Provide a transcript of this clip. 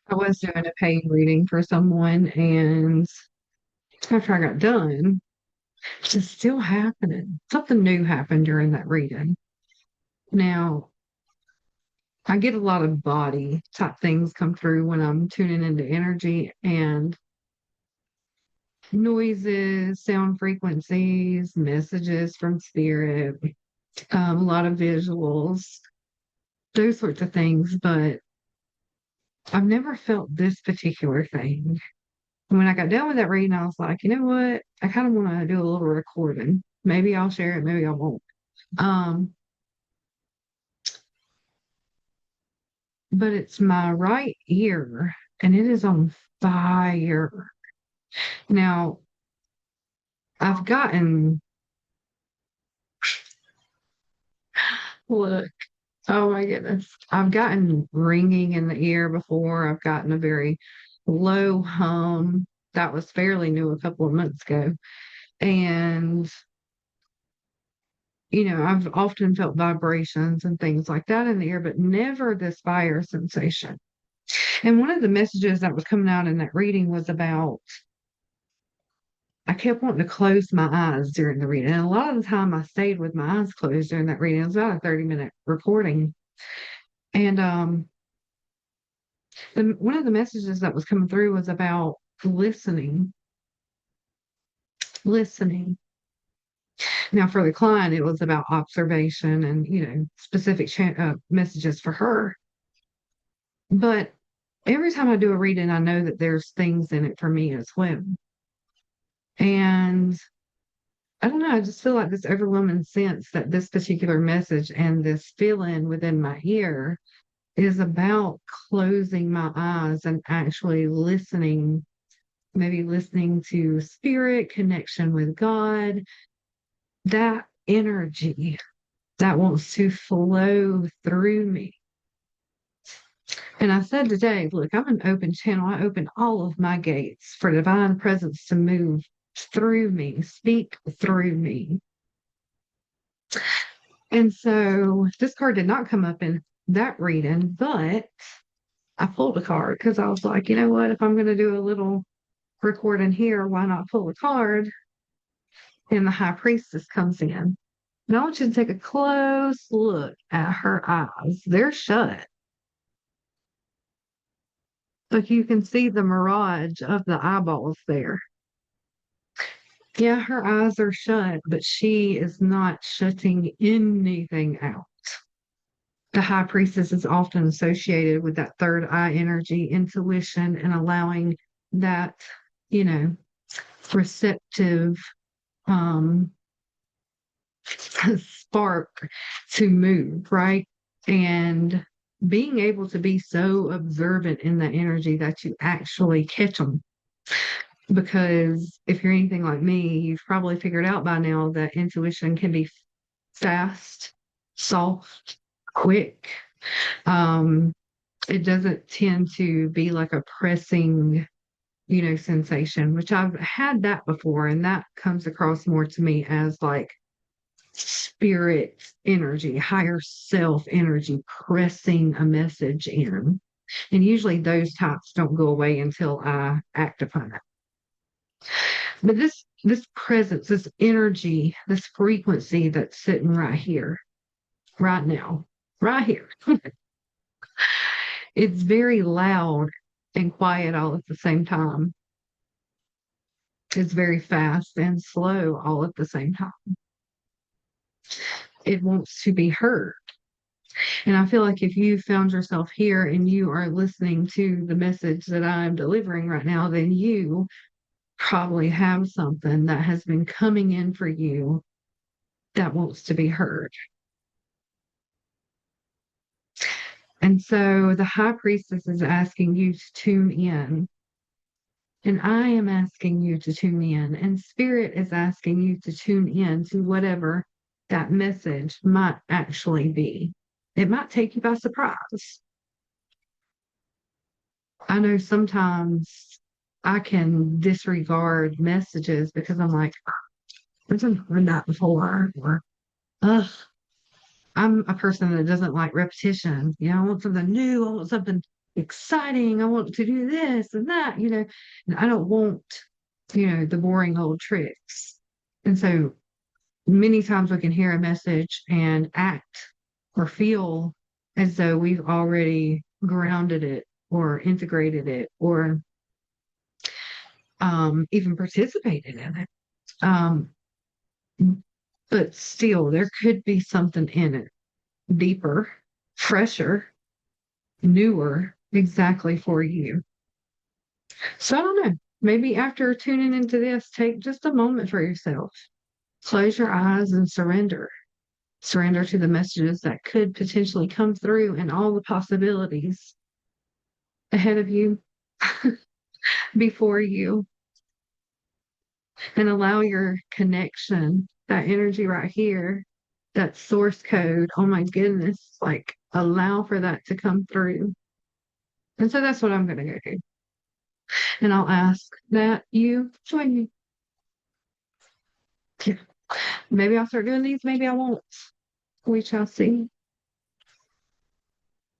I was doing a paid reading for someone, and after I got done, it's still happening. Something new happened during that reading. Now, I get a lot of body type things come through when I'm tuning into energy and noises, sound frequencies, messages from spirit, a lot of visuals, those sorts of things. But I've never felt this particular thing. And when I got done with that reading, I was like, you know what? I kind of want to do a little recording. Maybe I'll share it, maybe I won't. Um, but it's my right ear and it is on fire. Now, I've gotten, look, oh my goodness, I've gotten ringing in the ear before. I've gotten a very low hum that was fairly new a couple of months ago. And I've often felt vibrations and things like that in the air, but never this fire sensation. And one of the messages that was coming out in that reading was about I kept wanting to close my eyes during the reading. And a lot of the time I stayed with my eyes closed during that reading. It was about a 30-minute recording. And one of the messages that was coming through was about listening, listening. Now, for the client, it was about observation and, specific messages for her. But every time I do a reading, I know that there's things in it for me as well. And I don't know, I just feel like this overwhelming sense that this particular message and this feeling within my ear is about closing my eyes and actually listening, maybe listening to spirit, connection with God, that energy that wants to flow through me. And I said today, look, I'm an open channel. I open all of my gates for divine presence to move through me, speak through me. And so this card did not come up in that reading, but I pulled a card because I was like, you know what? If I'm going to do a little recording here, why not pull a card? And the High Priestess comes in. And I want you to take a close look at her eyes. They're shut. Like you can see the mirage of the eyeballs there. Yeah, her eyes are shut, but she is not shutting anything out. The High Priestess is often associated with that third eye energy, intuition, and allowing that, you know, receptive um, spark to move, right? And being able to be so observant in that energy that you actually catch them. Because if you're anything like me, you've probably figured out by now that intuition can be fast, soft, quick. Um, it doesn't tend to be like a pressing, sensation, which I've had that before. And that comes across more to me as like spirit energy, higher self energy, pressing a message in. And usually those types don't go away until I act upon it. But this presence, this energy, this frequency that's sitting right here, right now, right here, it's very loud and quiet all at the same time. It's very fast and slow all at the same time. It wants to be heard. And I feel like if you found yourself here and you are listening to the message that I'm delivering right now, then you probably have something that has been coming in for you that wants to be heard. And so the High Priestess is asking you to tune in. And I am asking you to tune in. And Spirit is asking you to tune in to whatever that message might actually be. It might take you by surprise. I know sometimes I can disregard messages because I'm like, I've heard that before. Or, I'm a person that doesn't like repetition. I want something new. I want something exciting. I want to do this and that, and I don't want, the boring old tricks. And so many times we can hear a message and act or feel as though we've already grounded it or integrated it or even participated in it. Um, but still, there could be something in it deeper, fresher, newer, exactly for you. So I don't know. Maybe after tuning into this, take just a moment for yourself. Close your eyes and surrender. Surrender to the messages that could potentially come through and all the possibilities ahead of you, before you, and allow your connection, that energy right here, that source code. Oh my goodness, like allow for that to come through. And so that's what I'm going to go do. And I'll ask that you join me. Yeah. Maybe I'll start doing these, maybe I won't. We shall see.